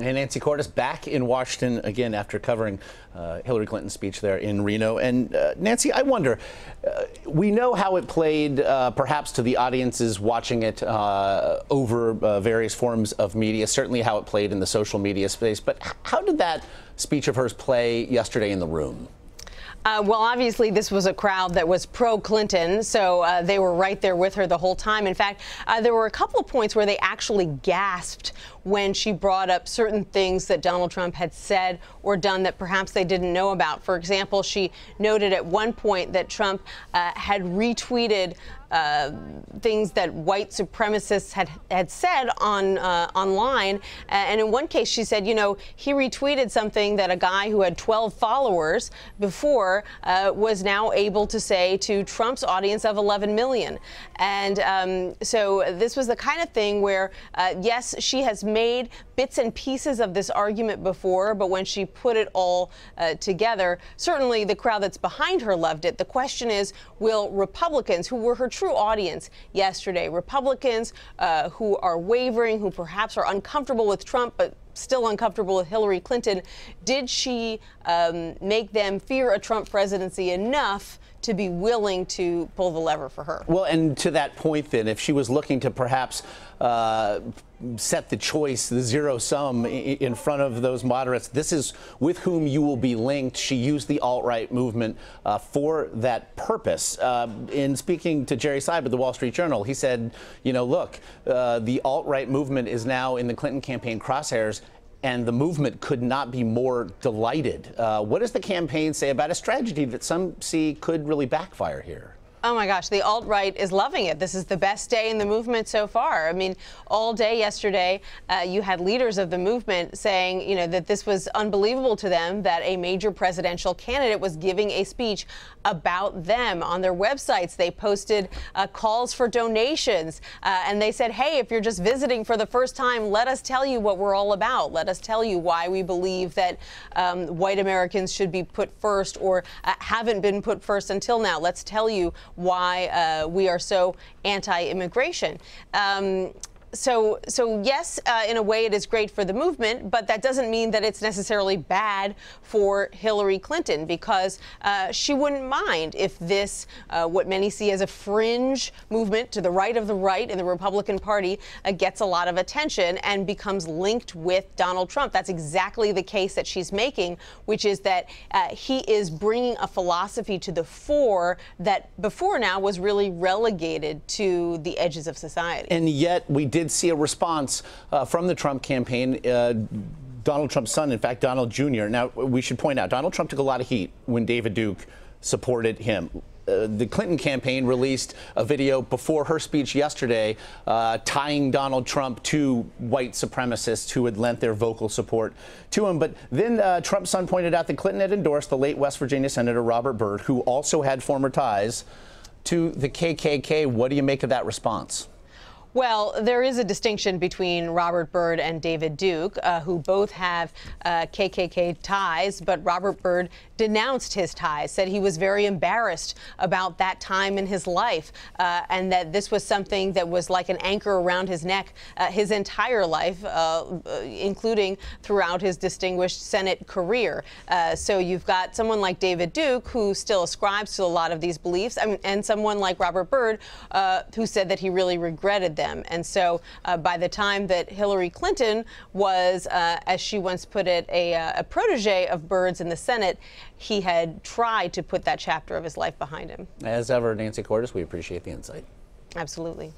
And Nancy Cordes back in Washington again after covering Hillary Clinton's speech there in Reno. And Nancy, I wonder, we know how it played perhaps to the audiences watching it over various forms of media, certainly how it played in the social media space. But how did that speech of hers play yesterday in the room? Well, obviously, this was a crowd that was pro-Clinton, so they were right there with her the whole time. In fact, there were a couple of points where they actually gasped when she brought up certain things that Donald Trump had said or done that perhaps they didn't know about. For example, she noted at one point that Trump had retweeted things that white supremacists had said online. And in one case, she said, you know, he retweeted something that a guy who had 12 followers before was now able to say to Trump's audience of 11 million. And so this was the kind of thing where, yes, she has made bits and pieces of this argument before, but when she put it all together, certainly the crowd that's behind her loved it. The question is, will Republicans, who were her true audience yesterday, Republicans who are wavering, who perhaps are uncomfortable with Trump, but still uncomfortable with Hillary Clinton, did she make them fear a Trump presidency enough to be willing to pull the lever for her? Well, and to that point then, if she was looking to perhaps set the choice, the zero sum in front of those moderates, this is with whom you will be linked. She used the alt-right movement for that purpose. In speaking to Jerry Seib at the Wall Street Journal, he said, you know, look, the alt-right movement is now in the Clinton campaign crosshairs, and the movement could not be more delighted. What does the campaign say about a strategy that some see could really backfire here? Oh, my gosh, the alt-right is loving it. This is the best day in the movement so far. I mean, all day yesterday, you had leaders of the movement saying, you know, that this was unbelievable to them that a major presidential candidate was giving a speech about them. On their websites, they posted calls for donations. And they said, hey, if you're just visiting for the first time, let us tell you what we're all about. Let us tell you why we believe that white Americans should be put first or haven't been put first until now. Let's tell you why we are so anti-immigration. So yes, in a way it is great for the movement, but that doesn't mean that it's necessarily bad for Hillary Clinton, because she wouldn't mind if this, what many see as a fringe movement to the right of the right in the Republican Party, gets a lot of attention and becomes linked with Donald Trump. That's exactly the case that she's making, which is that he is bringing a philosophy to the fore that before now was really relegated to the edges of society. And yet we did see a response from the Trump campaign. Donald Trump's son, in fact, Donald Jr. Now, we should point out, Donald Trump took a lot of heat when David Duke supported him. The Clinton campaign released a video before her speech yesterday tying Donald Trump to white supremacists who had lent their vocal support to him. But then Trump's son pointed out that Clinton had endorsed the late West Virginia Senator Robert Byrd, who also had former ties to the KKK. What do you make of that response? Well, there is a distinction between Robert Byrd and David Duke, who both have KKK ties, but Robert Byrd denounced his ties, said he was very embarrassed about that time in his life, and that this was something that was like an anchor around his neck his entire life, including throughout his distinguished Senate career. So you've got someone like David Duke, who still ascribes to a lot of these beliefs, and someone like Robert Byrd, who said that he really regretted them. And so by the time that Hillary Clinton was, as she once put it, a protege of Byrd's in the Senate, he had tried to put that chapter of his life behind him. As ever, Nancy Cordes, we appreciate the insight. Absolutely.